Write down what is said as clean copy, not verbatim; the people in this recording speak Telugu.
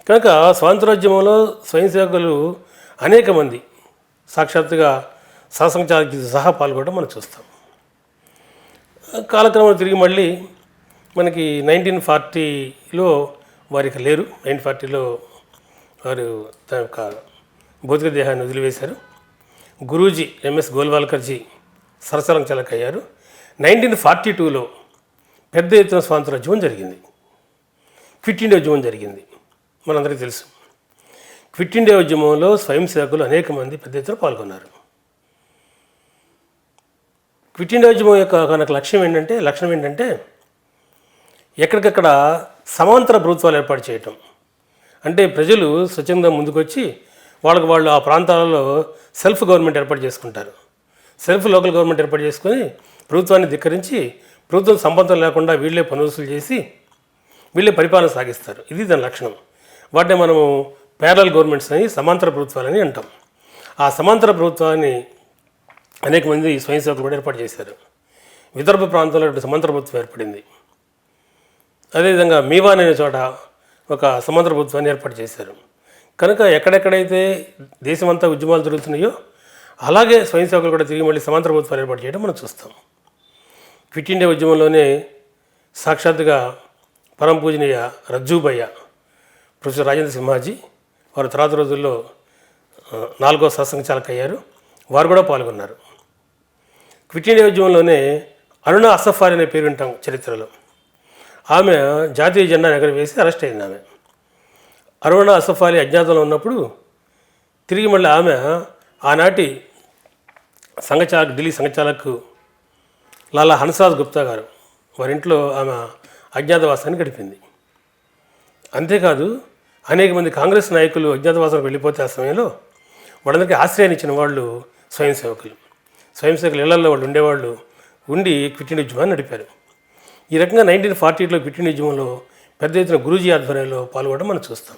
కనుక స్వాతంత్రోద్యమంలో స్వయం సేవకులు అనేక మంది సాక్షాత్తుగా శాసనచాలకులతో సహా పాల్గొనడం మనం చూస్తాం. కాలక్రమంలో తిరిగి మళ్ళీ మనకి 1940లో వారికి లేరు. 1940లో వారు తన యొక్క భౌతిక దేహాన్ని వదిలివేశారు. గురూజీ ఎంఎస్ గోల్వాల్కర్జీ సరసంచాలక్ అయ్యారు. 1942లో పెద్ద ఎత్తున స్వాతంత్రోద్యమం జరిగింది. క్విట్ ఇండియా ఉద్యమం జరిగింది, మనందరికీ తెలుసు. క్విట్ ఇండియా ఉద్యమంలో స్వయం సేవకులు అనేక మంది పెద్ద ఎత్తున పాల్గొన్నారు. క్విట్ ఇండియా ఉద్యమం యొక్క కనుక లక్షణం ఏంటంటే ఎక్కడికక్కడ సమాంతర ప్రభుత్వాలు ఏర్పాటు చేయటం. అంటే ప్రజలు స్వచ్ఛందంగా ముందుకొచ్చి వాళ్ళు ఆ ప్రాంతాలలో సెల్ఫ్ గవర్నమెంట్ ఏర్పాటు చేసుకుంటారు. సెల్ఫ్ లోకల్ గవర్నమెంట్ ఏర్పాటు చేసుకొని ప్రభుత్వాన్ని ధిక్కరించి ప్రభుత్వం సంబంధం లేకుండా వీళ్ళే పన్ను వసూలు చేసి వీళ్ళే పరిపాలన సాగిస్తారు. ఇది దాని లక్షణం. వాటిని మనము ప్యారలల్ గవర్నమెంట్స్ అని, సమాంతర ప్రభుత్వాలని అంటాం. ఆ సమాంతర ప్రభుత్వాన్ని అనేక మంది స్వయం సేవకులు కూడా ఏర్పాటు చేశారు. విదర్భ ప్రాంతంలో సమాంతర ప్రభుత్వం ఏర్పడింది. అదేవిధంగా మీవాన్ అనే చోట ఒక సమాంతర ప్రభుత్వాన్ని ఏర్పాటు చేశారు. కనుక ఎక్కడెక్కడైతే దేశమంతా ఉద్యమాలు జరుగుతున్నాయో అలాగే స్వయం సేవకులు కూడా తిరిగి మళ్ళీ సమాంతర ప్రభుత్వాన్ని ఏర్పాటు చేయడం మనం చూస్తాం. క్విట్ ఇండియా ఉద్యమంలోనే సాక్షాత్తుగా పరమ పూజనీయ రజ్జూభయ్య, ప్రొఫెసర్ రాజేంద్ర సింహాజీ వారు తర్వాత రోజుల్లో 4వ శాసనచాలక్ అయ్యారు. వారు కూడా పాల్గొన్నారు. క్విట్ ఇండియా ఉద్యమంలోనే అరుణ అసఫారి అనే పేరు వింటాం చరిత్రలో. ఆమె జాతీయ జెండాను ఎగరవేసి అరెస్ట్ అయింది. ఆమె అరుణ అసఫాలి అజ్ఞాతంలో ఉన్నప్పుడు తిరిగి మళ్ళీ ఆమె ఆనాటి ఢిల్లీ సంఘచాలక్ లాలా హన్స్రాజ్ గుప్తా గారు వారింట్లో ఆమె అజ్ఞాతవాసాన్ని గడిపింది. అంతేకాదు అనేక మంది కాంగ్రెస్ నాయకులు అజ్ఞాతవాసానికి వెళ్ళిపోతే ఆ సమయంలో వాళ్ళందరికీ ఆశ్రయాన్ని ఇచ్చిన వాళ్ళు స్వయం సేవకులు ఇళ్లలో వాళ్ళు ఉండేవాళ్ళు ఉండి క్విట్ ఇండియా ఉద్యమాన్ని నడిపారు. ఈ రకంగా 1940లో క్విట్ ఇండియా ఉద్యమంలో పెద్ద ఎత్తున గురూజీ ఆధ్వర్యంలో పాల్గొనడం మనం చూస్తాం.